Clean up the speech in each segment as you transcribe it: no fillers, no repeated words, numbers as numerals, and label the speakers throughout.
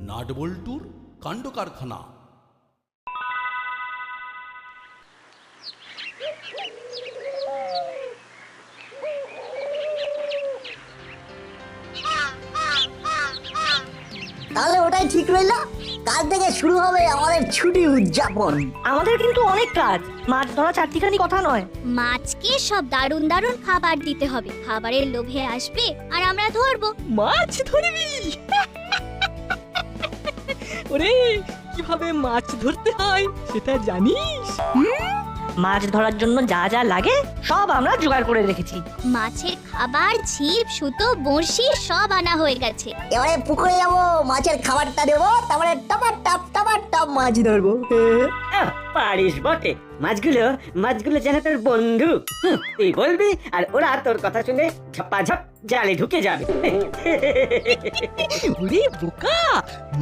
Speaker 1: নাটবল্টুর কাণ্ড কারখানা।
Speaker 2: তাহলে ওটাই ঠিক রইল, কাল থেকে শুরু হবে আমাদের ছুটি উদযাপন।
Speaker 3: আমাদের কিন্তু অনেক কাজ, মাছ ধরা চারটিখানি কথা নয়।
Speaker 4: মাছকে সব দারুণ দারুণ খাবার দিতে হবে, খাবারের লোভে আসবে আর আমরা ধরবো।
Speaker 3: মাছ ধরবি? ওরে, কিভাবে মাছ ধরতে হয় সেটা জানিস? মাছ ধরার জন্য যা যা লাগে সব আমরা জোগাড় করে রেখেছি।
Speaker 4: মাছের খাবার, ছিপ, সুতো, বড়শি সব আনা হয়ে গেছে।
Speaker 2: এবারে পুকুরে যাবো, মাছের খাবারটা দেবো, তারপরে টপার টপ মাছ ধরবো।
Speaker 5: পারিস বটে। মাছগুলো যেন তোর বন্ধু। তুই বলবি আর ওরা তোর কথা শুনে ঝপাঝপ জালে ঢুকে যাবে।
Speaker 3: ওরে বোকা,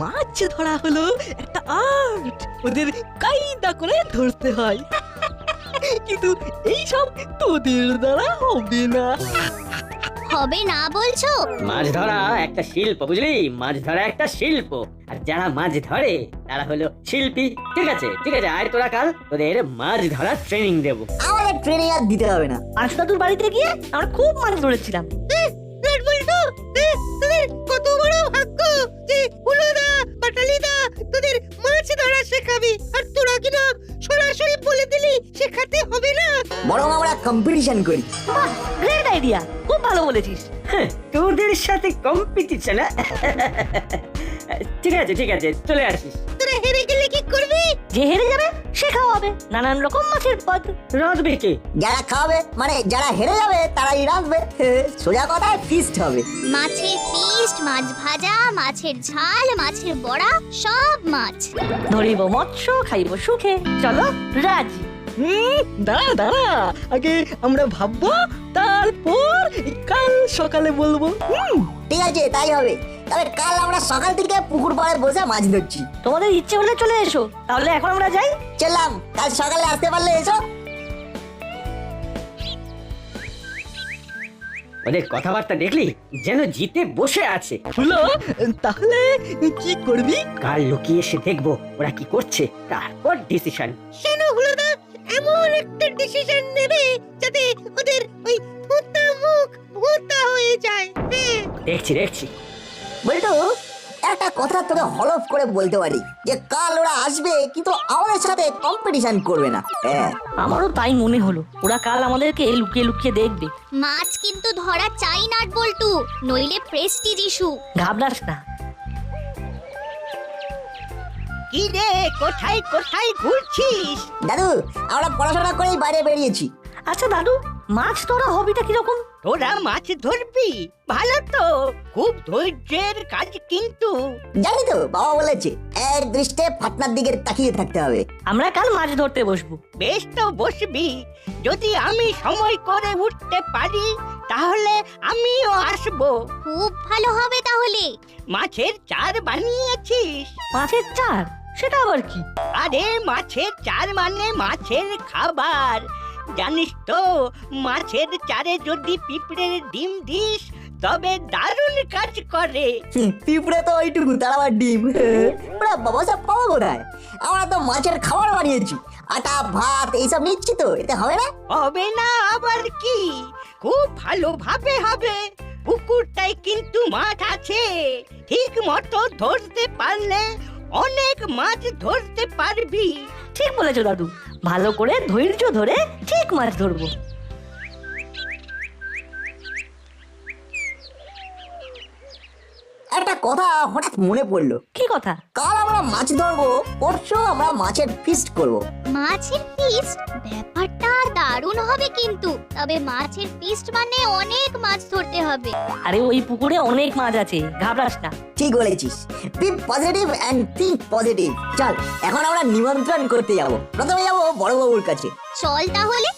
Speaker 3: মাছ ধরা হলো একটা আর্ট, ওদের কায়দা করে ধরতে হয়। কিন্তু এই সব তোদের দ্বারা হবে না।
Speaker 4: হবে না বলছো?
Speaker 5: মাছ ধরা একটা শিল্প, বুঝলি? মাছ ধরা একটা শিল্প, আর যারা মাছ ধরে তারা হলো শিল্পী। ঠিক আছে, আয় তোরা কাল তোদের মাছ ধরার ট্রেনিং দেবো।
Speaker 2: আমাদের ট্রেনিং আর দিতে হবে না।
Speaker 3: আশদাদুর বাড়িতে গিয়ে আমরা খুব মাছ ধরেছিলাম।
Speaker 6: কত বড় ভাগ্য যে হুলোদা পাটালিদা তোদের মাছ ধরা শেখাবে, আর তোরা কিনা সরাসরি বলে দিলি শেখাতে হবে না।
Speaker 2: বরং আমরা কম্পিটিশন করি।
Speaker 3: বাহ, গ্রেট আইডিয়া, খুব ভালো বলেছিস।
Speaker 5: তোদের সাথে কম্পিটিশন? ঠিক আছে, চলে আসিস।
Speaker 6: তোরা হেরে গেলে কি করবি?
Speaker 3: যে হেরে যাবে সে খাওয়াবে নানান রকম মাছের পদ।
Speaker 5: রাঁধবে কে?
Speaker 2: যারা খাওয়াবে মানে যারা হেরে যাবে তারাই রাঁধবে। সোজা কথায় ফিস্ট হবে।
Speaker 4: মাছের ফিস্ট, মাছ ভাজা, মাছের ঝাল, মাছের বড়া, সব মাছ।
Speaker 3: ধরিব মৎস্য, খাইব সুখে। চলো রাজি। দাঁড়া, আগে আমরা ভাববো, তারপর কাল সকালে বলবো।
Speaker 2: ঠিক আছে, তাই হবে। তবে কাল আমরা সকাল থেকে পুকুর পাড়ে বসে মাছ ধরছি।
Speaker 3: তোমাদের ইচ্ছে হলে চলে এসো, তাহলে এখন আমরা যাই।
Speaker 2: চললাম, কাল সকালে আসতে পারলে এসো।
Speaker 5: ওদের কথাবার্তা দেখলি যেন জিতে বসে আছে।
Speaker 3: হলো, তাহলে কি করবি?
Speaker 5: কাল লুকিয়ে এসে দেখবো ওরা কি করছে, তারপর ডিসিশন।
Speaker 6: কেন হুলোদা এমন একটা ডিসিশন নেবে যাতে ওদের ওই ভূতা মুখ ভূতা হয়ে যায়।
Speaker 5: দেখছি।
Speaker 2: বলতো একটা কথা তোকে হলফ করে বলতে পারি যে কাল ওরা আসবে, কিন্তু আমাদের সাথে কম্পিটিশন করবে না।
Speaker 3: আমারও তাই মনে হলো, ওরা কাল আমাদেরকে লুকিয়ে লুকিয়ে দেখবে।
Speaker 4: মাছ কিন্তু ধরা চাই নাট বল্টু, নইলে প্রেস্টিজ ইস্যু।
Speaker 3: ঘাবড়াস না।
Speaker 6: কি রে, কোথায় ঘুরছিস?
Speaker 2: দাদু, আমরা পড়াশোনা করেই বাইরে বেরিয়েছি।
Speaker 3: আচ্ছা দাদু, মাছ ধরা হবিটা কিরকম?
Speaker 6: তোরা মাছ ধরবি? ভালো তো, খুব ধৈর্যের কাজ কিন্তু।
Speaker 2: জানি তো, বাবা বলেছে এক দৃষ্টে ফাটনার দিকে তাকিয়ে থাকতে হবে।
Speaker 3: আমরা কাল মাছ ধরতে বসবো।
Speaker 6: বেশ তো বসবি, যদি আমি সময় করে উঠতে পারি তাহলে আমিও আসবো।
Speaker 4: খুব ভালো হবে তাহলে।
Speaker 6: মাছের চার বানিয়েছিস?
Speaker 3: মাছের চার? সেটা আবার কি?
Speaker 6: আরে মাছের চার মানে মাছের খাবার। জানিস তো, মাছের চারে যদি পিঁপড়ের ডিম দিস তবে দারুণ কাজ করে।
Speaker 2: পিঁপড়ে তো ওইটুকু, তার আবার ডিম। ওরা বাবা সব পাবো কোথায়? আমরা তো মাছের খাবার বানিয়েছি, আটা ভাত এইসব নিচ্ছি তো, এতে হবে না?
Speaker 6: হবে না আবার কি, খুব ভালোভাবে হবে। পুকুরটাই কিন্তু মাছ আছে, ঠিক মতো ধরতে পারলে অনেক মাছ ধরতে পারবি।
Speaker 3: ঠিক বলেছো দাদু, ভালো করে ধৈর্য ধরে ঠিক মাছ ধরবো।
Speaker 2: একটা কথা হঠাৎ মনে পড়লো।
Speaker 3: কি কথা?
Speaker 2: কাল আমরা মাছ ধরবো, পরশু আমরা মাছের ফিস্ট করবো।
Speaker 4: মাছের ফিস্ট? ব্যাপারটা দারুণ হবে কিন্তু। তবে মাছের ফিস্ট মানে অনেক মাছ ধরতে হবে।
Speaker 3: আরে ওই পুকুরে অনেক মাছ আছে, ঘাবড়াস না।
Speaker 2: ঠিক বলেছিস, be positive and think positive. চল এখন আমরা নিমন্ত্রণ করতে যাব। প্রথমে যাব বড়বাবুর কাছে।
Speaker 4: চল তাহলে।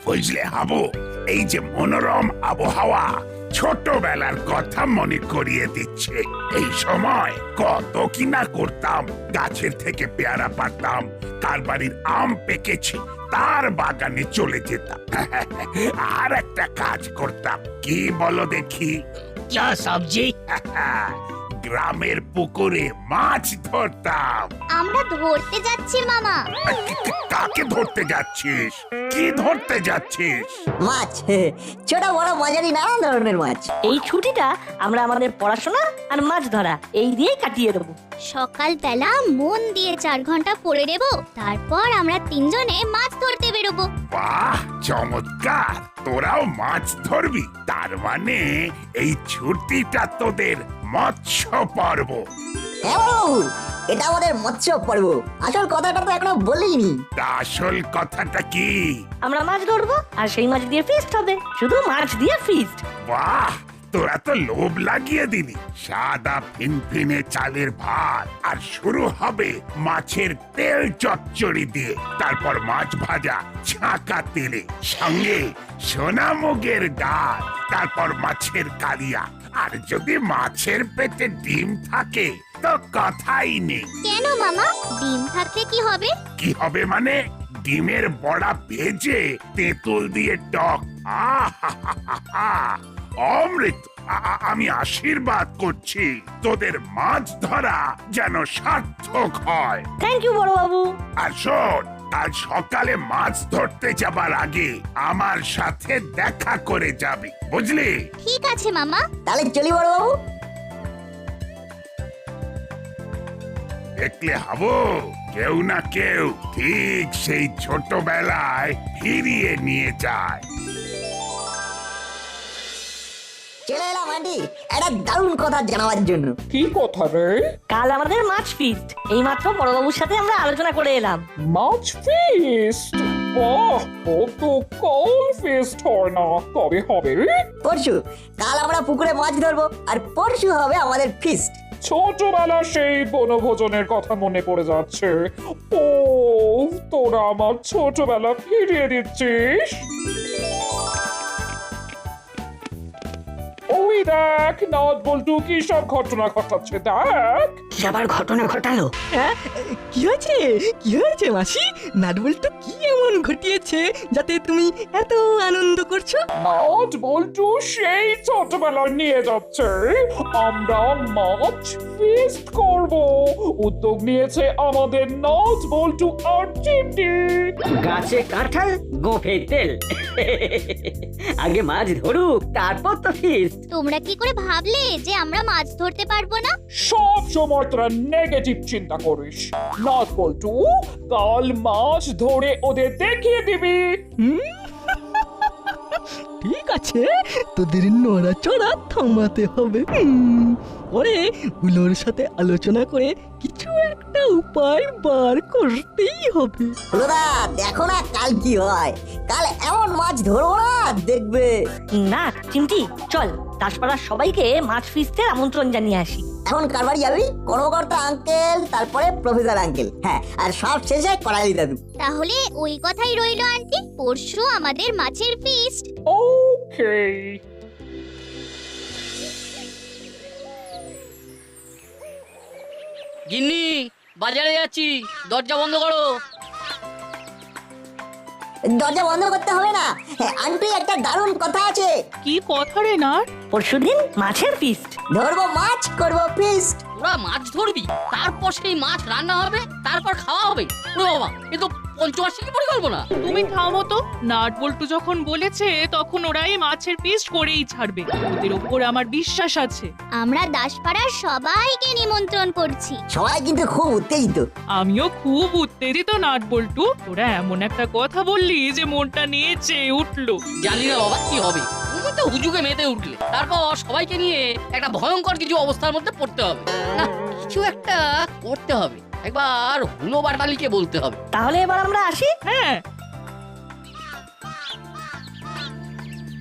Speaker 7: বুঝলে হাবু, এই যে মনোরম আবহাওয়া ছোটবেলার কথা মনে করিয়ে দিচ্ছে। এই সময় কত কিনা করতাম, গাছের থেকে পেয়ারা পাড়তাম, কার বাড়ির আম পেকেছে তার বাগানে চলে যেতাম। আর একটা কাজ করতাম, কি বলো দেখি?
Speaker 6: क्या सब्जी?
Speaker 7: গ্রামের পুকুরে মাছ ধরতাম।
Speaker 4: আমরা ধরতে যাচ্ছি মামা।
Speaker 7: কাকে ধরতে যাচ্ছিস? কি ধরতে যাচ্ছিস?
Speaker 2: মাছ, ছোট বড় মাঝারি নানা ধরনের মাছ।
Speaker 3: এই ছুটিটা আমরা আমাদের পড়াশোনা আর মাছ ধরা এই দিয়েই কাটিয়ে দেবো।
Speaker 4: সকালবেলা মন দিয়ে 4 ঘন্টা পড়ে নেব, তারপর আমরা 3 জনে মাছ ধরতে বেরোবো।
Speaker 7: বাহ, চমৎকার! তোরাও মাছ ধরবি? তার মানে এই ছুটিটা তোদের মৎস্য পর্ব।
Speaker 2: হ্যাঁ বাবু, এটা আমাদের মৎস্য পর্ব। আসল কথাটা তো এখনো বলিনি।
Speaker 7: তা আসল কথাটা কি?
Speaker 3: আমরা মাছ ধরবো আর সেই মাছ দিয়ে ফিস্ট হবে, শুধু মাছ দিয়ে ফিস্ট।
Speaker 7: বাহ, তোরা তো লোভ লাগিয়ে দিলি। সাদা ফিনফিনে চালের ভাত, আর শুরু হবে মাছের তেল চচ্চড়ি দিয়ে, তারপর মাছ ভাজা ছাঁকা তেলে, সঙ্গে সোনামুগের ডাল, তারপর মাছের কালিয়া। আর যদি মাছের পেটে ডিম থাকে তো কথাই নেই।
Speaker 4: কেন মামা, ডিম থাকলে কি হবে?
Speaker 7: কি হবে মানে? ডিমের বড়া ভেজে তেঁতুল দিয়ে টক, আহা! অমৃত! আমি আশীর্বাদ করছি তোদের মাছ ধরা যেন সার্থক হয়।
Speaker 3: থ্যাংক ইউ বড় বাবু।
Speaker 7: আর শোন, কাল সকালে মাছ ধরতে যাবার আগে আমার সাথে দেখা করে যাবি, বুঝলি?
Speaker 4: ঠিক আছে মামা।
Speaker 2: তাহলে চলি বড় বাবু।
Speaker 7: দেখলে হাবু, কেউ না কেউ ঠিক সেই ছোটবেলায় ফিরিয়ে নিয়ে যায়।
Speaker 2: চলে এলাম আন্টি, একটা দারুণ কথা জানাবার জন্য।
Speaker 8: কি কথা রে?
Speaker 3: কাল আমাদের মাছ ফিস্ট, এই মাত্র বড়বাবুর সাথে আমরা আলোচনা করে এলাম।
Speaker 8: মাছ ফিস্ট? বাহ, কত কল ফিস্ট হয় না, কবে হবে?
Speaker 2: পরশু। কাল আমরা পুকুরে মাছ ধরবো, আর পরশু হবে আমাদের ফিস্ট।
Speaker 8: ছোটবেলা সেই বনভোজনের কথা মনে পড়ে যাচ্ছে। ও, তোরা আমার ছোটবেলা ফিরিয়ে দিচ্ছিস। ওই দেখ, নাট বল্টু কি সব ঘটনা ঘটাচ্ছে, দেখ।
Speaker 6: আবার ঘটনা ঘটালো?
Speaker 3: হ্যাঁ, কি হয়েছে? কি হয়েছে মাসি? নাটবল্টু কি এমন ঘটিয়েছে যাতে তুমি এত আনন্দ করছো?
Speaker 8: নাট বল্টু সেই ছোটবেলা নিয়ে যাচ্ছে। আমরা মাছ ফিস্ট করব। উদ্যোগ নিয়েছে আমাদের নাট বল্টু আর চিমটি।
Speaker 5: গাছে কাঁঠাল, গোফে তেল। আগে মাছ ধরুক, তারপর তো ফিস্ট।
Speaker 4: তোমরা কি করে ভাবলে যে আমরা মাছ ধরতে পারবো না?
Speaker 8: সব সময় তোরা নেগেটিভ চিন্তা করিস। নাট বল্টু, কাল মাছ ধরে ওদের দেখিয়ে দিবি।
Speaker 3: ঠিক আছে, তোদের নড়াচড়া থামাতে হবে। পরে হুলোর সাথে আলোচনা করে কিছু একটা উপায় বার করতেই হবে।
Speaker 2: হলোদা, দেখো না কাল কি হয়। কাল এমন মাছ ধরবো না, দেখবে।
Speaker 3: না চিমটি, চল দাসপাড়ার সবাইকে মাছ ফিস্টের আমন্ত্রণ জানিয়ে আসি।
Speaker 2: এখন কারবারি যাবি? কর্মকর্তা আঙ্কেল, তারপরে প্রফেসর আঙ্কেল, হ্যাঁ, আর সব শেষে করালি দাদু।
Speaker 4: তাহলে ওই কথাই রইলো আন্টি, পরশু আমাদের মাছের ফিস্ট।
Speaker 8: ওকে।
Speaker 9: গিন্নি, বাজারে যাচ্ছি, দরজা বন্ধ করো।
Speaker 2: দরজা বন্ধ করতে হবে না। হ্যাঁ, আন্টি, একটা দারুণ কথা আছে।
Speaker 10: কি কথা রে নাট?
Speaker 3: পরশুদিন মাছের ফিস্ট।
Speaker 2: ধরবো মাছ, করবো ফিস্ট।
Speaker 9: ওরা মাছ ধরবি, তারপর সেই মাছ রান্না হবে, তারপর খাওয়া হবে। ওরে বাবা, এ তো পঞ্চবার্ষিকী পরিকল্পনা।
Speaker 10: তুমি থামো তো। নাট বল্টু যখন বলেছে তখন ওরাই মাছের ফিস্ট করেই ছাড়বে। ওদের ওপর আমার বিশ্বাস আছে।
Speaker 4: আমরা দাসপাড়ার সবাইকে নিমন্ত্রণ করছি।
Speaker 2: সবাই কিন্তু খুব উত্তেজিত।
Speaker 10: আমিও খুব উত্তেজিত নাট বল্টু। তোরা এমন একটা কথা বললি যে মনটা নিয়ে চেয়ে উঠলো।
Speaker 9: জানি না বাবা কি হবে, তুমি তো হুজুগে মেতে উঠলে। তারপর সবাইকে নিয়ে একটা ভয়ঙ্কর কিছু অবস্থার মধ্যে পড়তে হবে। না, কিছু একটা করতে হবে। একবার হুলো বাটালিকে বলতে হবে।
Speaker 3: তাহলে এবার আমরা আসি।
Speaker 10: হ্যাঁ,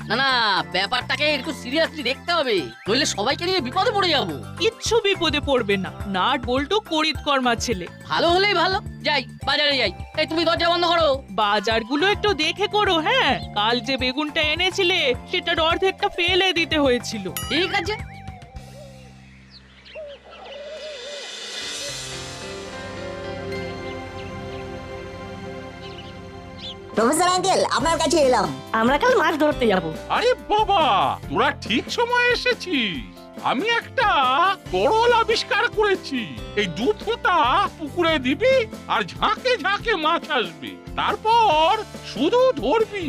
Speaker 9: না না, ব্যাপারটাকে একটু সিরিয়াসলি দেখতে হবে, নইলে সবাইকে নিয়ে বিপদে পড়ে যাবো।
Speaker 10: কিচ্ছু বিপদে পড়বে না। নাট বল্টু করিতকর্মা ছেলে।
Speaker 9: ভালো হলেই ভালো। যাই, বাজারে যাই। এই তুমি দরজা বন্ধ করো।
Speaker 10: বাজারগুলো একটু দেখে করো। হ্যাঁ, কাল যে বেগুনটা এনেছিলে সেটার অর্ধেকটা ফেলে দিতে হয়েছিল।
Speaker 9: ঠিক আছে।
Speaker 2: প্রফেসর আঙ্কেল আপনার কাছে এলাম।
Speaker 3: আমরা কাল মাছ ধরতে যাব।
Speaker 11: আরে বাবা, তোরা ঠিক সময় এসেছিস। আমি একটা তরল আবিষ্কার করেছি। এই 2 ফোঁটা পুকুরে দিবি আর ঝাঁকে ঝাঁকে মাছ আসবে, তারপর শুধু ধরবি।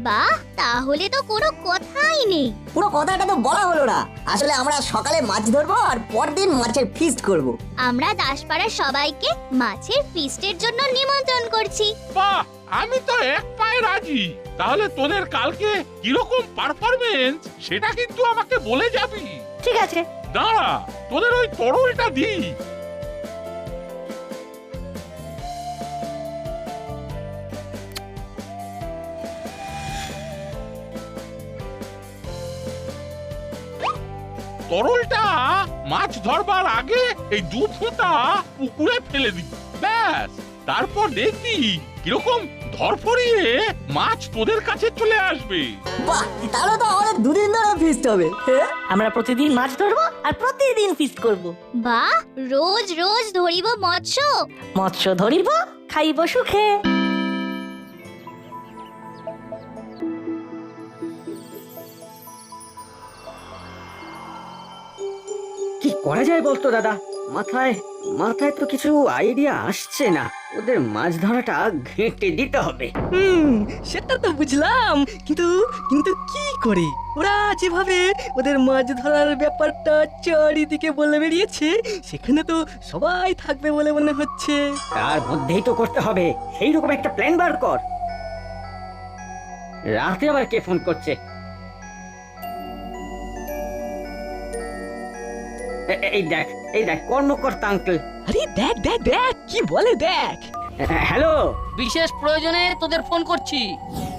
Speaker 4: বাহ, তাহলে তো কোনো কথাই নেই।
Speaker 2: পুরো কথাটা তো বলা হলো না। আসলে আমরা সকালে মাছ ধরবো আর পরদিন মাছের ফিস্ট করব।
Speaker 4: আমরা দাসপাড়ার সবাইকে মাছের ফিস্টের জন্য নিমন্ত্রণ করছি।
Speaker 11: বাহ, আমি তো এক পায়ে রাজি। তাহলে তোদের কালকে কিরকম পারফরমেন্স সেটা কিন্তু আমাকে বলে যাবি।
Speaker 3: ঠিক আছে।
Speaker 11: দাঁড়া, তোদের ওই তরলটা দিই। তরলটা মাছ ধরবার আগে এই 2 ফোঁটা পুকুরে ফেলে দিবি। ব্যাস, তারপর দেখবি কিরকম ধরফড়িয়ে মাছ তোদের কাছে চলে আসবে।
Speaker 2: বাহ, তাহলে তো আমাদের 2 দিন ধরে ফিস্ট হবে।
Speaker 3: আমরা প্রতিদিন মাছ ধরবো আর প্রতিদিন ফিস্ট করব।
Speaker 4: বাহ, রোজ রোজ ধরিব মৎস্য।
Speaker 3: মৎস্য ধরিব, খাইব সুখে।
Speaker 5: কি করা যায় বলতো দাদা? মাথায় মাথায় তো কিছু আইডিয়া আসছে না। ওদের মাছ ধরাটা ঘেঁটে দিতে হবে।
Speaker 3: সেটা তো বুঝলাম, কিন্তু কিন্তু কি করে? ওরা যেভাবে ওদের মাছ ধরার ব্যাপারটা চারিদিকে বলে বেরিয়েছে, সেখানে তো সবাই থাকবে বলে মনে হচ্ছে।
Speaker 5: তার মধ্যেই তো করতে হবে সেই রকম একটা প্ল্যান বার কর। রাতে আবার কে ফোন করছে? এই দেখ কর্মকর্তা আঙ্কেল।
Speaker 3: আরে দেখ দেখ দেখ কি বলে, দেখ।
Speaker 5: হ্যালো,
Speaker 9: বিশেষ প্রয়োজনে তোদের ফোন করছি।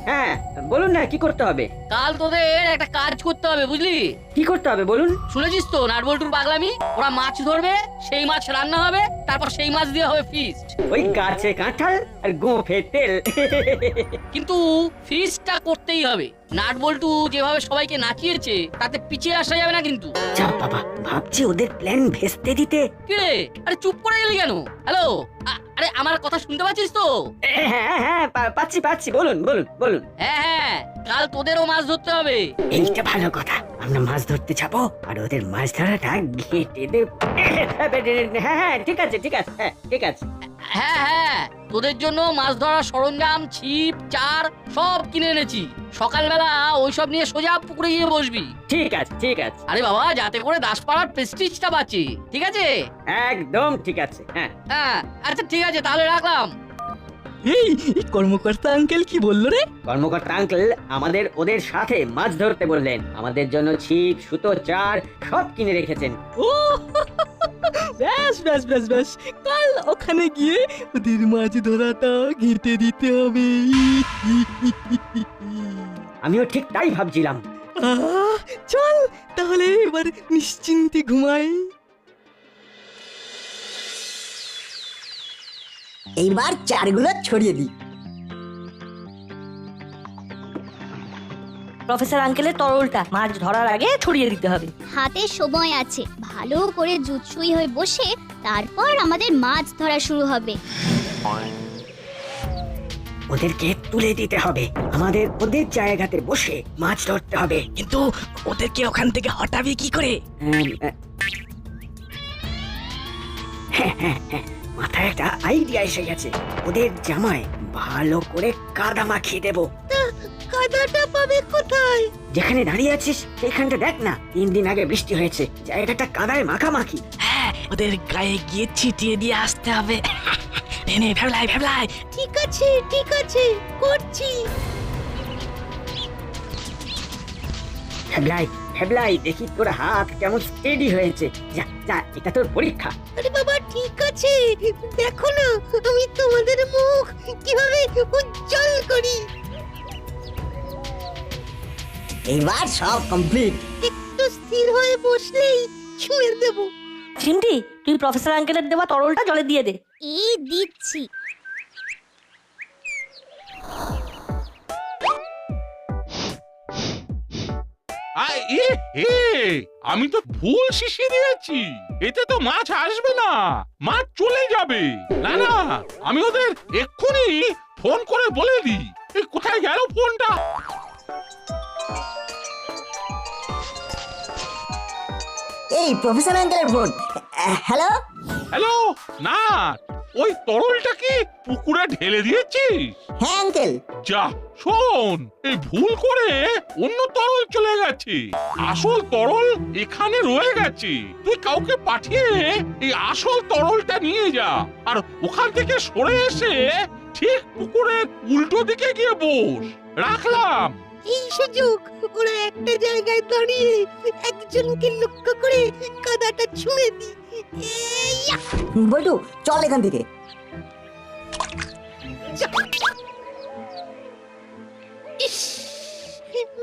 Speaker 5: হ্যাঁ বলুন না, কি করতে হবে?
Speaker 9: কাল তোদের একটা কাজ করতে হবে, বুঝলি?
Speaker 5: কি করতে হবে বলুন?
Speaker 9: শুনেছিস তো নাটবল্টুর পাগলামি? ওরা মাছ ধরবে, সেই মাছ রান্না হবে, তারপর সেই মাছ দিয়ে হবে ফিস্ট।
Speaker 5: ওই গাছে কাঁঠাল আর গোঁফে তেল।
Speaker 9: কিন্তু ফিস্টটা করতেই হবে। নাটবল্টু যেভাবে সবাইকে নাচিয়েছে তাতে পিছিয়ে আসা যাবে না কিন্তু।
Speaker 5: যা বাবা, ভাবছি ওদের প্ল্যান ভেস্তে দিতে।
Speaker 9: কি রে, আরে চুপ করে গেলি কেন? হ্যালো, আরে আমার কথা শুনতে পাচ্ছিস তো?
Speaker 5: হ্যাঁ পাচ্ছি, বলুন।
Speaker 9: হ্যাঁ, কাল তোদেরও মাছ ধরতে হবে।
Speaker 5: এইটা ভালো কথা। আমরা মাছ ধরতে যাবো আর ওদের মাছ ধরাটা ঘেঁটে দেব। হ্যাঁ ঠিক আছে।
Speaker 9: হ্যাঁ, তোদের জন্য মাছ ধরার সরঞ্জাম, ছিপ, চার সব কিনে এনেছি। সকালবেলা ওইসব নিয়ে সোজা পুকুরে গিয়ে বসবি।
Speaker 5: ঠিক আছে।
Speaker 9: আরে বাবা, যাতে করে দাসপাড়ার প্রেস্টিজটা বাঁচে। ঠিক আছে?
Speaker 5: একদম ঠিক আছে। হ্যাঁ,
Speaker 9: আচ্ছা ঠিক আছে, তাহলে রাখলাম।
Speaker 3: এই কর্মকর্তা আঙ্কেল কি বললো রে?
Speaker 5: কর্মকর্তা আঙ্কেল আমাদের ওদের সাথে মাছ ধরতে বললেন। আমাদের জন্য ছিপ, সুতো, চার সব কিনে রেখেছেন।
Speaker 3: ও ব্যাস, কাল ওখানে গিয়ে ওদের মাছ ধরাটা ঘেঁটে দিতে হবে।
Speaker 5: আমিও ঠিক তাই ভাবছিলাম।
Speaker 3: চল তাহলে এবার নিশ্চিন্তে ঘুমাই।
Speaker 2: এইবার চারগুলো ছড়িয়ে দিই।
Speaker 3: প্রফেসর আঙ্কেলের তরলটা মাছ ধরার আগে ছড়িয়ে দিতে হবে।
Speaker 4: হাতে সময় আছে, ভালো করে জুৎসুই হয়ে বসে তারপর আমাদের মাছ ধরা শুরু হবে।
Speaker 5: ওদেরকে তুলে দিতে হবে। আমাদের ওদের জায়গাতে বসে মাছ ধরতে হবে।
Speaker 3: কিন্তু ওদেরকে ওখান থেকে হটাবে কি করে?
Speaker 5: হ্যাঁ, মাথায় একটা আইডিয়া এসে গেছে। ওদের জামায় ভালো করে কাদা মাখিয়ে দেব।
Speaker 6: কাদাটা পাবে কোথায়?
Speaker 5: যেখানে দাঁড়িয়ে আছিস সেখানটা দেখ না, 3 দিন আগে বৃষ্টি হয়েছে, জায়গাটা কাদায় মাখামাখি।
Speaker 3: হ্যাঁ, ওদের গায়ে গিয়ে ছিটিয়ে দিয়ে আসতে হবে। নে ভেবলাই।
Speaker 6: ঠিক আছে, করছি।
Speaker 5: হেবলাই, দেখি তোর হাত কেমন স্টেডি হয়েছে। যা, এটা তোর পরীক্ষা।
Speaker 6: আরে বাবা, ঠিক আছে, দেখো না আমি তোমাদের মুখ কিভাবে উজ্জ্বল করি।
Speaker 2: এইবার সব কমপ্লিট।
Speaker 6: একটু স্থির হয়ে বসলেই ছুঁয়ে দেবো।
Speaker 3: চিমটি, তুই প্রফেসর আঙ্কেলের দেওয়া তরলটা জলে দিয়ে দে।
Speaker 4: এই দিচ্ছি।
Speaker 11: আমি তো ভুল শিশি দিয়েছি। এতে তো মাছ আসবে না, মাছ চলে যাবে। না, আমি ওদের এক্ষুনি ফোন করে বলে দি। এই কোথায় গেল ফোনটা?
Speaker 2: এই প্রফেসর আঙ্কেলের ফোন। হ্যালো।
Speaker 11: হ্যালো, না ওই তরলটা কি পুকুরে ঢেলে দিয়েছিস?
Speaker 2: হ্যাঁ আঙ্কেল।
Speaker 11: যা, শোন, এই ভুল করে অন্য তরল চলে গেছে, আসল তরল এখানে রয়ে গেছে। তুই কাউকে পাঠিয়ে এই আসল তরলটা নিয়ে যা, আর ওখান থেকে সরে এসে ঠিক পুকুরের উল্টো দিকে গিয়ে বস। রাখলাম।
Speaker 6: এই সুযোগ ওরা একটা জায়গায় দাঁড়িয়ে একজনকে লক্ষ্য করে কাদাটা ছুঁড়ে দি।
Speaker 2: বল্টু চল এখান থেকে।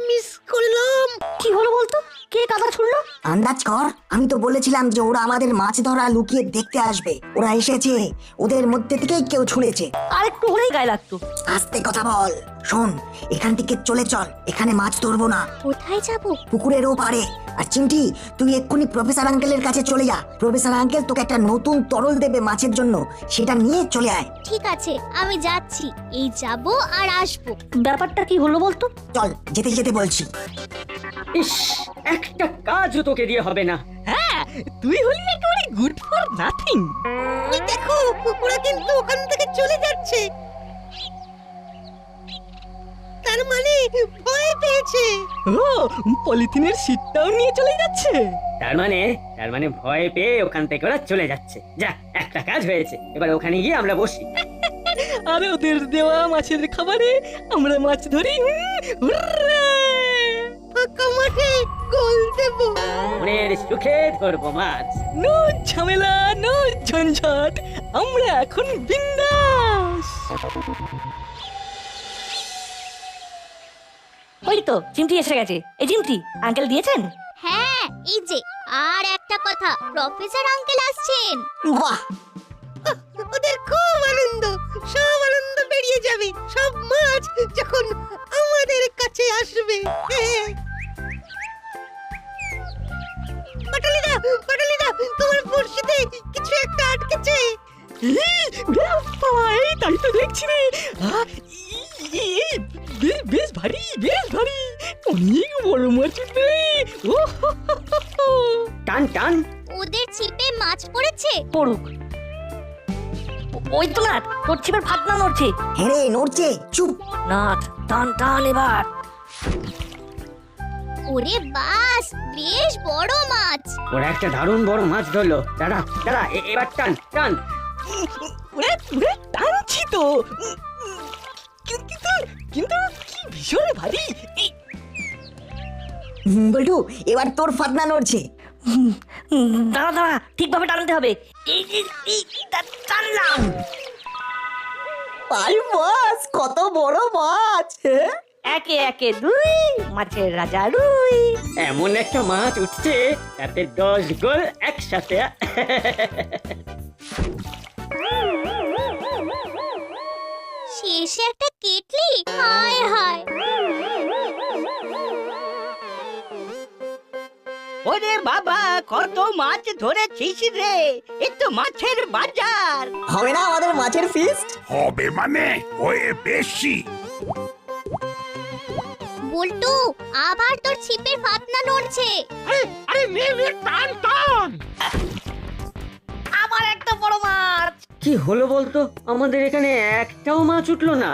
Speaker 6: মিস করলাম।
Speaker 2: কি হলো বলতো? কে কাদা ছুড়লো? আন্দাজ কর। আমি তো বলেছিলাম যে ওরা আমাদের মাছ ধরা লুকিয়ে দেখতে আসবে। ওরা এসেছে, ওদের মধ্যে থেকেই কেউ ছুঁড়েছে।
Speaker 6: আর একটু হলেই গায়ে লাগতো।
Speaker 2: আস্তে কথা বল। শোন, এখান থেকে চলে চল, এখানে মাছ ধরবো না।
Speaker 4: কোথায় যাব?
Speaker 2: পুকুরের ওপারে। আর চিমটি, তুই এক্ষুনি প্রফেসর আঙ্কেলের কাছে চলে যা। প্রফেসর আঙ্কেল তোকে একটা নতুন তরল দেবে মাছের জন্য, সেটা নিয়ে চলে আয়।
Speaker 4: ঠিক আছে, আমি যাচ্ছি। এই যাব আর আসবো।
Speaker 6: ব্যাপারটা কি হলো বলতো?
Speaker 2: চল, যেতে যেতে বলছি।
Speaker 5: ইস, একটা কাজও তোকে দিয়ে হবে না।
Speaker 3: হ্যাঁ, তুই হলি একেবারে গুড ফর নাথিং।
Speaker 6: ওই দেখো, ওরা কিন্তু ওখান থেকে চলে যাচ্ছে। তার মানে ভয় পেয়েছে।
Speaker 3: ও, পলিথিনের শীটটাও নিয়ে চলে যাচ্ছে।
Speaker 5: তার মানে ভয় পেয়ে ওখান থেকে ওরা চলে যাচ্ছে। যা, একটা কাজ হয়েছে। এবার ওখানে গিয়ে আমরা বসি।
Speaker 3: আর ওদের দেওয়া মাছের খাবারে আমরা মাছ ধরি। হুররে!
Speaker 6: ফাঁকা মাঠে গোল দেব।
Speaker 5: মনের সুখে ধরবো মাছ।
Speaker 3: নো ঝামেলা, নো ঝঞ্ঝাট, আমরা এখন বিন্দাস।
Speaker 6: ওই তো চিমটি এসে গেছে। এই চিমটি আঙ্কেল দিয়েছেন?
Speaker 4: হ্যাঁ, এই যে। আর একটা কথা, প্রফেসর আঙ্কেল আসছেন।
Speaker 2: বাহ,
Speaker 6: ওদের খুব আনন্দ, সব আনন্দ বেরিয়ে যাবে সব মাছ যখন আমাদের কাছে আসবে। পাটালিদা, তোমার বড়শিতে কিছু একটা আটকেছে।
Speaker 3: এই তাই তো দেখছি রে। বেশ ভারী, বেশ ভারী, অনেক বড় মাছ উঠবে।
Speaker 5: টান টান।
Speaker 4: ওদের ছিপে মাছ পড়েছে।
Speaker 6: পড়ুক। ওই তো না, তোর ছিপের ফাতনা নড়ছে।
Speaker 2: হ্যাঁ রে, নড়ছে। চুপ।
Speaker 6: নাট, টান টান এবার।
Speaker 4: ওরে বাস, বেশ বড় মাছ।
Speaker 5: ওরা একটা দারুণ বড় মাছ ধরলো। দাদা, এবার টান টান।
Speaker 3: টানছি তো, কিন্তু কি ভীষণ ভারী।
Speaker 2: বল্টু, এবার তোর ফাতনা নড়ছে।
Speaker 6: দাঁড়া, ঠিকভাবে টানতে হবে। টানলাম।
Speaker 2: আরে বাস, কত বড় মাছ!
Speaker 6: একে একে দুই, মাছের রাজা রুই।
Speaker 5: এমন একটা মাছ উঠছে, তাতে 10 গোল একসাথে।
Speaker 4: শেষে একটা কেটলি। হায় হায়।
Speaker 6: ওরে বাবা, কত মাছ ধরেছিস রে! এ তো মাছের বাজার।
Speaker 2: হবে না আমাদের মাছের ফিস্ট?
Speaker 7: হবে মানে হয়ে বেশি।
Speaker 4: বল্টু, আবার তোর ছিপের ফাতনা নড়ছে।
Speaker 11: আরে নে টান টান।
Speaker 6: আবার একটা বড় মাছ।
Speaker 5: কি হলো বলতো? আমাদের এখানে একটাও মাছ উঠলো না।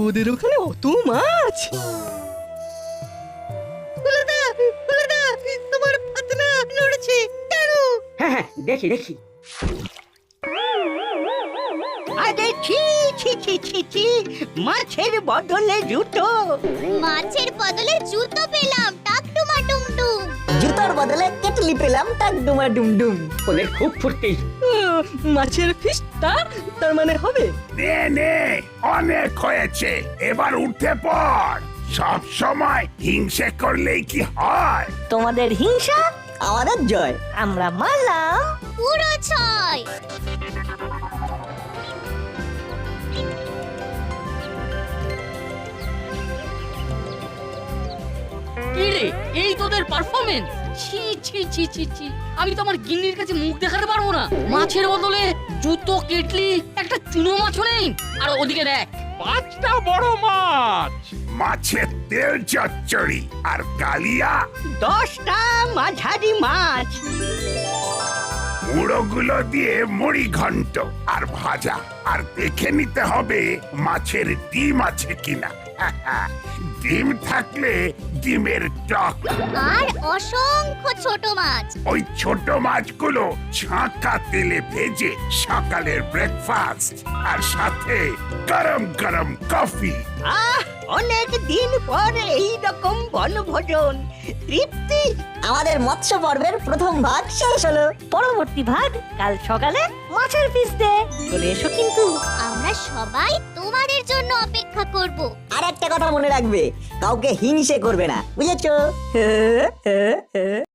Speaker 3: ওদের ওখানে অত মাছ।
Speaker 6: তোমার ফাতনা নড়ছে কেন?
Speaker 5: হ্যাঁ, দেখি।
Speaker 6: আরে ছি, মাছের বদলে জুতো।
Speaker 4: মাছের বদলে জুতো পেলাম। টাকটুমা টুমটুম।
Speaker 2: জুতার বদলে কেটলি পেলাম। টাক ডুমা ডুমডুম।
Speaker 5: ওদের খুব ফুর্তি।
Speaker 3: মাছের ফিস্ট তার মানে হবে।
Speaker 7: নে, অনেক হয়েছে, এবার উঠে পড়। সব সময় হিংসে করলেই কি হয়?
Speaker 6: তোমাদের হিংসা,
Speaker 2: আমাদের জয়।
Speaker 6: আমরা মানলাম।
Speaker 4: পুরো 6।
Speaker 9: কি রে, এই তোদের পারফরমেন্স? ছি ছি ছি ছি ছি, আমি তো আমার গিন্নির কাছে মুখ দেখাতে পারবো না। মাছের বদলে জুতো কেটলি একটা চুনো মাছও নেই। আর ওদিকে দেখ
Speaker 11: 5টা বড় মাছ।
Speaker 7: মাছের তেল চচ্চড়ি আর কালিয়া
Speaker 6: 10টা মাঝারি মাছ।
Speaker 7: মুড়োগুলো দিয়ে মুড়ি ঘন্ট আর ভাজা। আর দেখে নিতে হবে মাছের ডিম আছে কিনা। ডিম থাকলে ডিমের টক।
Speaker 4: আর অসংখ্য ছোট মাছ।
Speaker 7: ওই ছোট মাছগুলো ছাঁকা তেলে ভেজে সকালের ব্রেকফাস্ট আর সাথে গরম গরম কফি।
Speaker 6: আহ, অনেক দিন পরে এইরকম বনভোজন, তৃপ্তি।
Speaker 2: আমাদের মৎস্য পর্বের প্রথম ভাগ শেষ হলো।
Speaker 12: পরবর্তী ভাগ কাল সকালে মাছের পিস দে চলে এসো কিন্তু।
Speaker 4: আমরা সবাই তোমাদের জন্য অপেক্ষা করব।
Speaker 2: আর একটা কথা মনে রাখবে, কাউকে হিংসে করবে না, বুঝেছো?